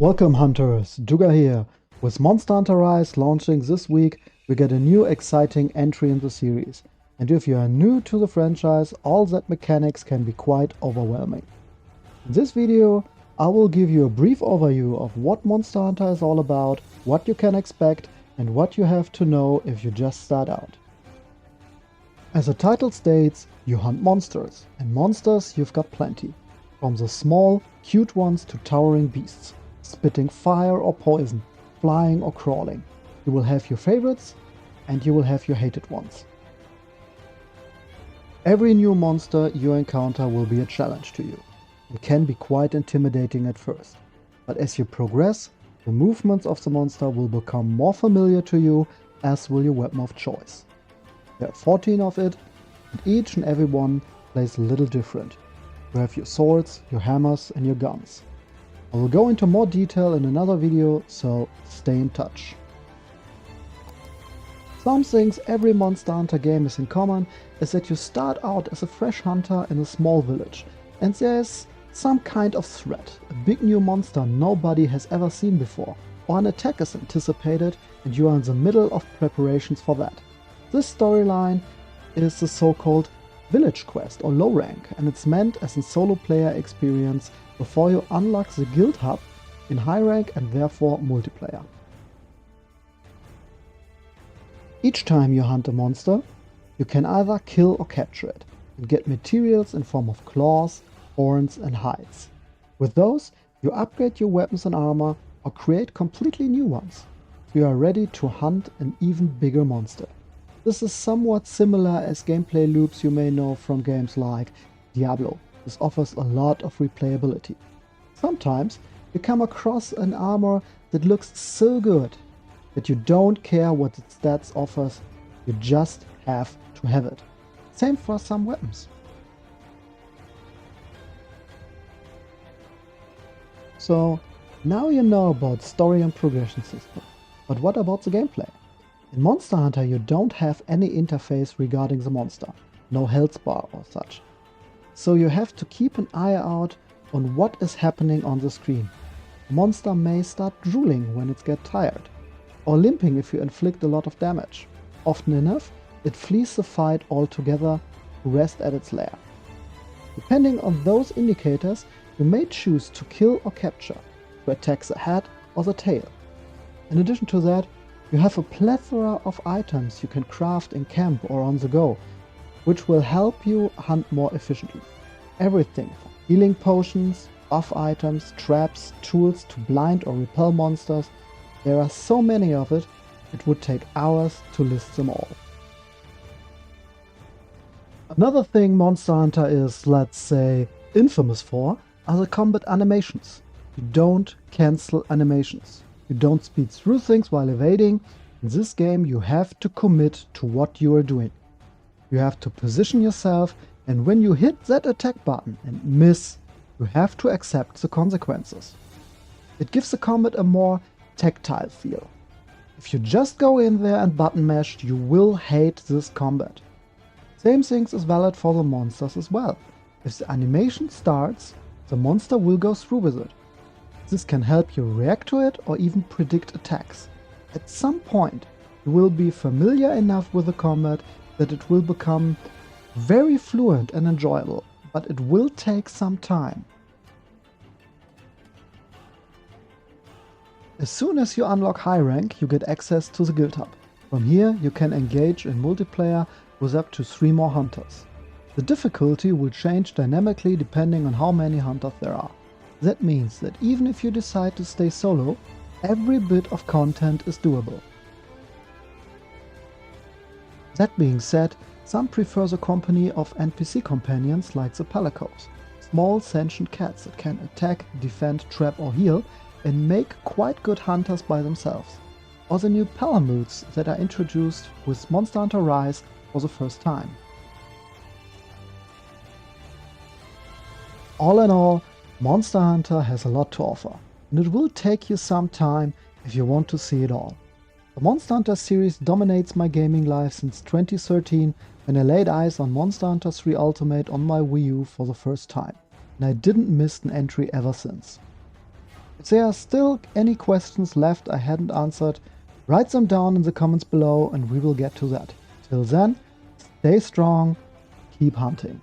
Welcome hunters, Duga here. With Monster Hunter Rise launching this week, we get a new exciting entry in the series. And if you are new to the franchise, all that mechanics can be quite overwhelming. In this video, I will give you a brief overview of what Monster Hunter is all about, what you can expect, and what you have to know if you just start out. As the title states, you hunt monsters, and monsters you've got plenty. From the small, cute ones to towering beasts, spitting fire or poison, flying or crawling. You will have your favorites, and you will have your hated ones. Every new monster you encounter will be a challenge to you. It can be quite intimidating at first, but as you progress, the movements of the monster will become more familiar to you, as will your weapon of choice. There are 14 of it, and each and every one plays a little different. You have your swords, your hammers, and your guns. I will go into more detail in another video, so stay in touch. Some things every Monster Hunter game has in common is that you start out as a fresh hunter in a small village, and there's some kind of threat, a big new monster nobody has ever seen before, or an attack is anticipated and you are in the middle of preparations for that. This storyline is the so-called Village Quest or low rank, and it's meant as a solo player experience before you unlock the guild hub in high rank and therefore multiplayer. Each time you hunt a monster, you can either kill or capture it and get materials in form of claws, horns and hides. With those, you upgrade your weapons and armor or create completely new ones. You are ready to hunt an even bigger monster. This is somewhat similar as gameplay loops you may know from games like Diablo. This offers a lot of replayability. Sometimes you come across an armor that looks so good that you don't care what its stats offers, you just have to have it. Same for some weapons. So now you know about story and progression system, but what about the gameplay? In Monster Hunter you don't have any interface regarding the monster, no health bar or such. So you have to keep an eye out on what is happening on the screen. The monster may start drooling when it gets tired, or limping if you inflict a lot of damage. Often enough, it flees the fight altogether to rest at its lair. Depending on those indicators, you may choose to kill or capture, to attack the head or the tail. In addition to that, you have a plethora of items you can craft in camp or on the go, which will help you hunt more efficiently. Everything from healing potions, buff items, traps, tools to blind or repel monsters. There are so many of it, it would take hours to list them all. Another thing Monster Hunter is, let's say, infamous for are the combat animations. You don't cancel animations. You don't speed through things while evading. In this game you have to commit to what you are doing. You have to position yourself, and when you hit that attack button and miss, you have to accept the consequences. It gives the combat a more tactile feel. If you just go in there and button mash, you will hate this combat. Same things is valid for the monsters as well. If the animation starts, the monster will go through with it. This can help you react to it or even predict attacks. At some point, you will be familiar enough with the combat that it will become very fluent and enjoyable, but it will take some time. As soon as you unlock high rank, you get access to the guild hub. From here, you can engage in multiplayer with up to 3 more hunters. The difficulty will change dynamically depending on how many hunters there are. That means that even if you decide to stay solo, every bit of content is doable. That being said, some prefer the company of NPC companions like the Palicos, small sentient cats that can attack, defend, trap or heal and make quite good hunters by themselves. Or the new Palamutes that are introduced with Monster Hunter Rise for the first time. All in all, Monster Hunter has a lot to offer, and it will take you some time if you want to see it all. The Monster Hunter series dominates my gaming life since 2013 when I laid eyes on Monster Hunter 3 Ultimate on my Wii U for the first time, and I didn't miss an entry ever since. If there are still any questions left I hadn't answered, write them down in the comments below and we will get to that. Till then, stay strong, keep hunting.